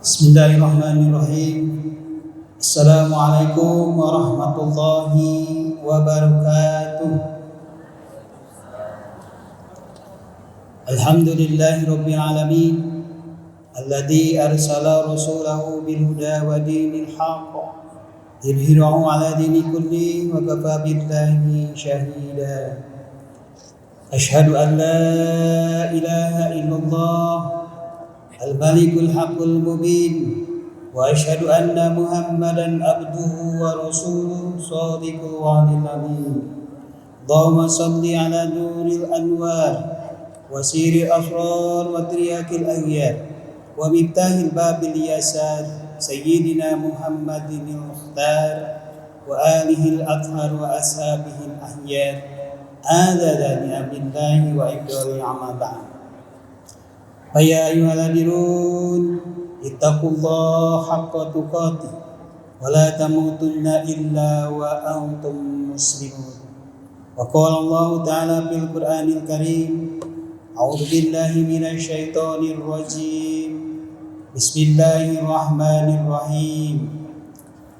Bismillahirrahmanirrahim. Assalamualaikum warahmatullahi wabarakatuh. Alhamdulillahi rabbil alamin, alladzi arsala rasulahu bil huda wa dinil haqq liyudhhirahu ala dini kulli wa kafa billahi shahida. Asyhadu an la ilaha illallah al-malikul haqqul mubin wa asyhadu anna muhammadan abduhu wa rasuluhu shadiqul wa'dil amin. Allahumma salli ala nuril anwar wa siril asrar wa triyakil aghyar wa miftahil babil yasar sayyidina muhammadin al-mukhtar wa alihi al-athhar wa ashabihi al-ahyar adada ni'amillahi wa ibdali amma ba'd. Ya ayyuhalladzina ittaqullaha haqqa tuqatih wa la tamutunna illa wa antum muslimun. Wa qala Allah ta'ala fil Qur'anil Karim, a'udzu billahi minasy syaithanir rajim. Bismillahirrahmanirrahim.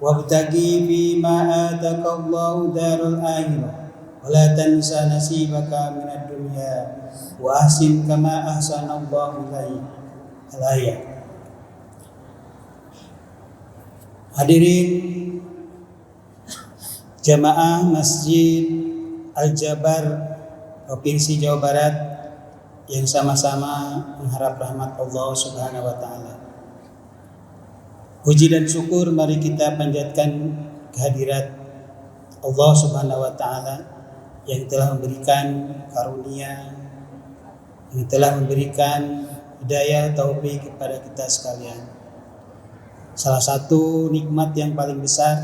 Wabtaghi fima ataqallahu darul akhirah wa la tansa nasibaka minad dunya wa ahsin kama ahsanallahu ilaik. Al-ayat. Hadirin jamaah Masjid Al-Jabar Provinsi Jawa Barat yang sama-sama mengharap rahmat Allah Subhanahu wa taala. Puji dan syukur mari kita panjatkan kehadirat Allah Subhanahu wa taala yang telah memberikan karunia, yang telah memberikan hidayah taufik kepada kita sekalian. Salah satu nikmat yang paling besar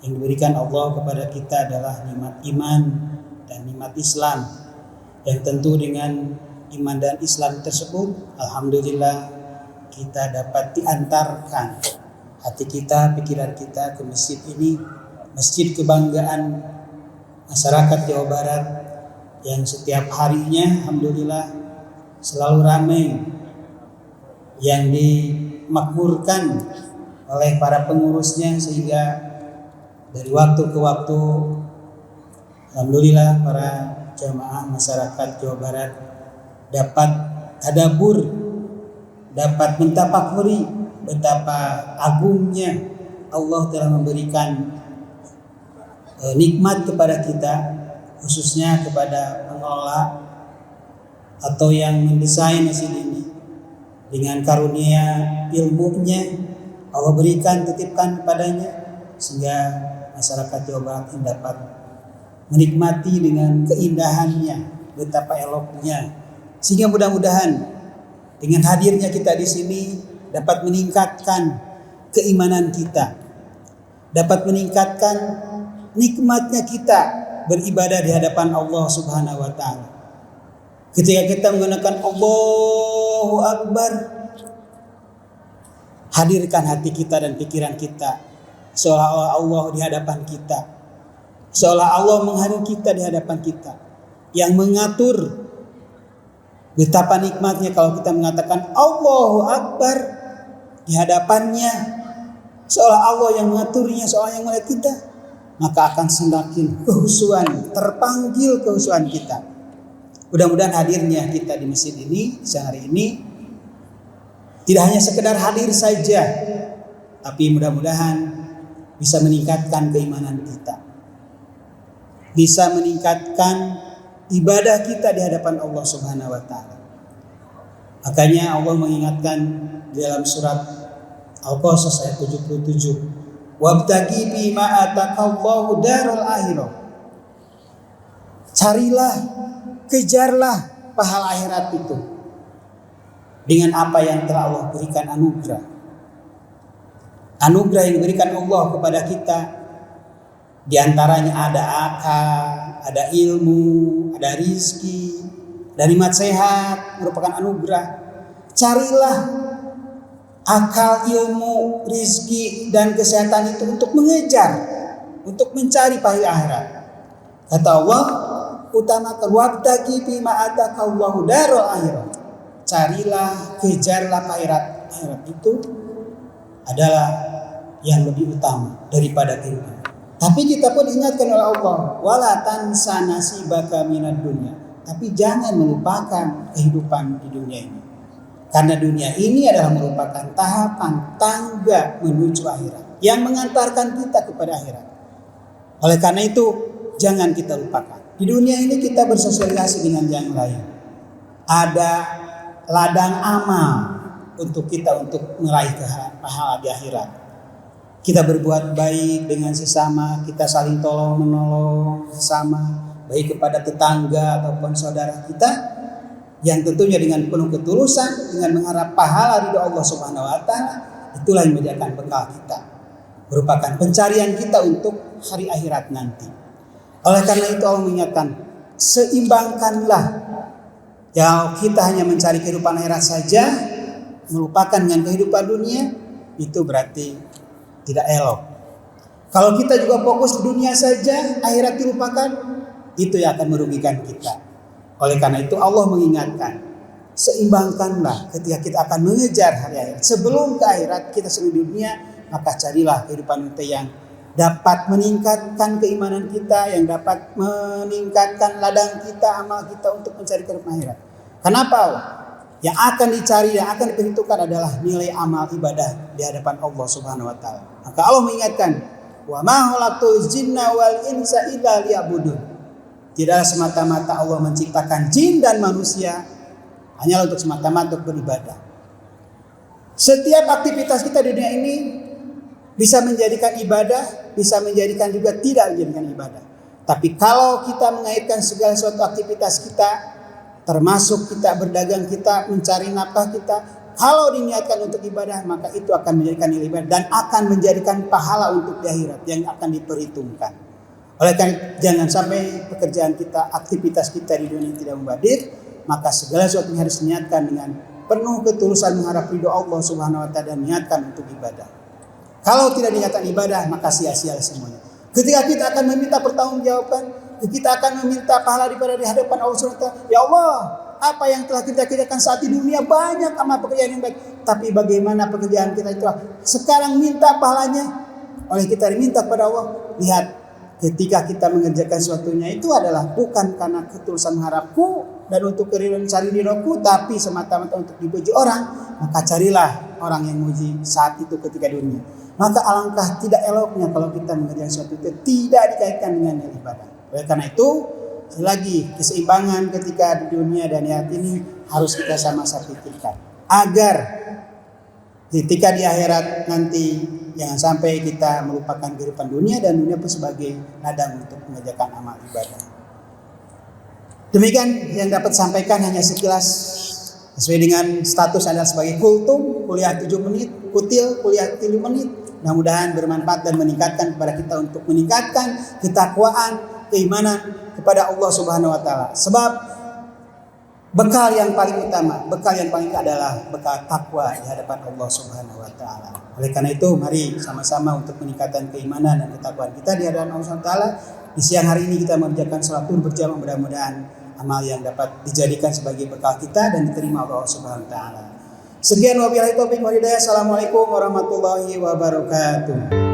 yang diberikan Allah kepada kita adalah nikmat iman dan nikmat Islam. Yang tentu dengan iman dan Islam tersebut, alhamdulillah kita dapat diantarkan hati kita, pikiran kita ke masjid ini, masjid kebanggaan masyarakat Jawa Barat yang setiap harinya alhamdulillah selalu ramai, yang dimakmurkan oleh para pengurusnya, sehingga dari waktu ke waktu alhamdulillah para jamaah masyarakat Jawa Barat dapat tadabbur, dapat mentafakuri betapa agungnya Allah telah memberikan nikmat kepada kita, khususnya kepada pengelola atau yang mendesain masjid ini. Dengan karunia ilmunya Allah berikan, titipkan kepadanya, sehingga masyarakat Jawa Barat ini dapat menikmati dengan keindahannya, betapa eloknya. Sehingga mudah-mudahan dengan hadirnya kita di sini dapat meningkatkan keimanan kita, dapat meningkatkan nikmatnya kita beribadah di hadapan Allah Subhanahu wa taala. Ketika kita menggunakan Allahu Akbar, hadirkan hati kita dan pikiran kita seolah Allah di hadapan kita, seolah Allah menghadir kita di hadapan kita, yang mengatur. Betapa nikmatnya kalau kita mengatakan Allahu Akbar di hadapannya, seolah Allah yang mengaturnya, seolah yang melihat kita, maka akan semakin kehusuan, terpanggil kehusuan kita. Mudah-mudahan hadirnya kita di masjid ini sehari ini tidak hanya sekedar hadir saja, tapi mudah-mudahan bisa meningkatkan keimanan kita, bisa meningkatkan ibadah kita di hadapan Allah Subhanahu wa taala. Makanya Allah mengingatkan di dalam surat Al-Qasas ayat 77, wabtaghi bima ataqallahu darul akhirah. Carilah, kejarlah pahala akhirat itu dengan apa yang telah Allah berikan anugerah. Anugerah yang diberikan Allah kepada kita, di antaranya ada akal, ada ilmu, ada rizki, ada nikmat sehat, merupakan anugerah. Carilah akal, ilmu, rizki, dan kesehatan itu untuk mengejar, untuk mencari pahala akhirat. Kata Allah, utamakan wabtaghi bima atakallahu darul akhirah. Carilah, kejarlah akhirat. Akhirat itu adalah yang lebih utama daripada kehidupan. Tapi kita pun diingatkan oleh Allah, wala tansa nasibaka minad dunya. Tapi jangan melupakan kehidupan di dunia ini. Karena dunia ini adalah merupakan tahapan tangga menuju akhirat yang mengantarkan kita kepada akhirat. Oleh karena itu, jangan kita lupakan. Di dunia ini kita bersosialisasi dengan yang lain. Ada ladang amal untuk kita untuk meraih pahala di akhirat. Kita berbuat baik dengan sesama, kita saling tolong menolong sesama, baik kepada tetangga ataupun saudara kita, yang tentunya dengan penuh ketulusan, dengan mengharap pahala ridho Allah Subhanahu wa taala. Itulah yang menjadikan bekal kita, merupakan pencarian kita untuk hari akhirat nanti. Oleh karena itu Allah mengingatkan, seimbangkanlah. Kalau kita hanya mencari kehidupan akhirat saja, melupakan dengan kehidupan dunia, itu berarti tidak elok. Kalau kita juga fokus di dunia saja, akhirat dilupakan, itu yang akan merugikan kita. Oleh karena itu Allah mengingatkan, seimbangkanlah ketika kita akan mengejar hari akhirat. Sebelum ke akhirat kita sedang di dunia, maka carilah kehidupan kita yang dapat meningkatkan keimanan kita, yang dapat meningkatkan ladang kita, amal kita untuk mencari kehidupan akhirat. Kenapa? Yang akan dicari, yang akan diperhitungkan adalah nilai amal ibadah di hadapan Allah Subhanahu wa taala. Maka Allah mengingatkan, wa ma khalaqtul jinna wal insa illa liya'budun. Tidaklah semata-mata Allah menciptakan jin dan manusia hanya untuk semata-mata untuk beribadah. Setiap aktivitas kita di dunia ini bisa menjadikan ibadah, bisa menjadikan juga tidak menjadikan ibadah. Tapi kalau kita mengaitkan segala suatu aktivitas kita, termasuk kita berdagang, kita mencari nafkah kita, kalau diniatkan untuk ibadah, maka itu akan menjadikan ibadah dan akan menjadikan pahala untuk di akhirat yang akan diperhitungkan. Oleh karena jangan sampai pekerjaan kita, aktivitas kita di dunia tidak membadir, maka segala sesuatu harus niatkan dengan penuh ketulusan mengharap ridho Allah Subhanahu wa taala dan niatkan untuk ibadah. Kalau tidak niatkan ibadah, maka sia-sia semuanya. Ketika kita akan meminta pertanggungjawaban, kita akan meminta pahala di hadapan Allah Subhanahu wa taala. Ya Allah, apa yang telah kita kerjakan saat di dunia banyak amal pekerjaan yang baik, tapi bagaimana pekerjaan kita itu sekarang minta pahalanya? Oleh kita diminta kepada Allah, lihat. Ketika kita mengerjakan sesuatunya itu adalah bukan karena ketulusan mengharapku dan untuk keridhaan cari ridhoku, tapi semata-mata untuk dipuji orang, maka carilah orang yang memuji saat itu ketika dunia. Maka alangkah tidak eloknya kalau kita mengerjakan sesuatu itu tidak dikaitkan dengan ibadah. Oleh karena itu, lagi keseimbangan ketika di dunia dan di hati ini harus kita sama-sama pikirkan agar ketika di akhirat nanti jangan sampai kita melupakan kehidupan dunia dan dunia pun sebagai ladang untuk mengerjakan amal ibadah. Demikian yang dapat sampaikan hanya sekilas sesuai dengan status Anda sebagai kultum, kuliah 7 menit, kutil, kuliah 3 menit. Mudah-mudahan bermanfaat dan meningkatkan kepada kita untuk meningkatkan ketakwaan, keimanan kepada Allah Subhanahu wa taala. Sebab bekal yang paling utama, bekal yang paling adalah bekal takwa di hadapan Allah Subhanahu wa taala. Oleh karena itu, mari sama-sama untuk meningkatkan keimanan dan ketakwaan kita di hadapan Allah Subhanahu wa taala. Di siang hari ini kita mengerjakan salat Duhur berjamaah, mudah-mudahan amal yang dapat dijadikan sebagai bekal kita dan diterima oleh Allah Subhanahu wa taala. Sekian wabillahi taufiq wal hidayah. Assalamualaikum warahmatullahi wabarakatuh.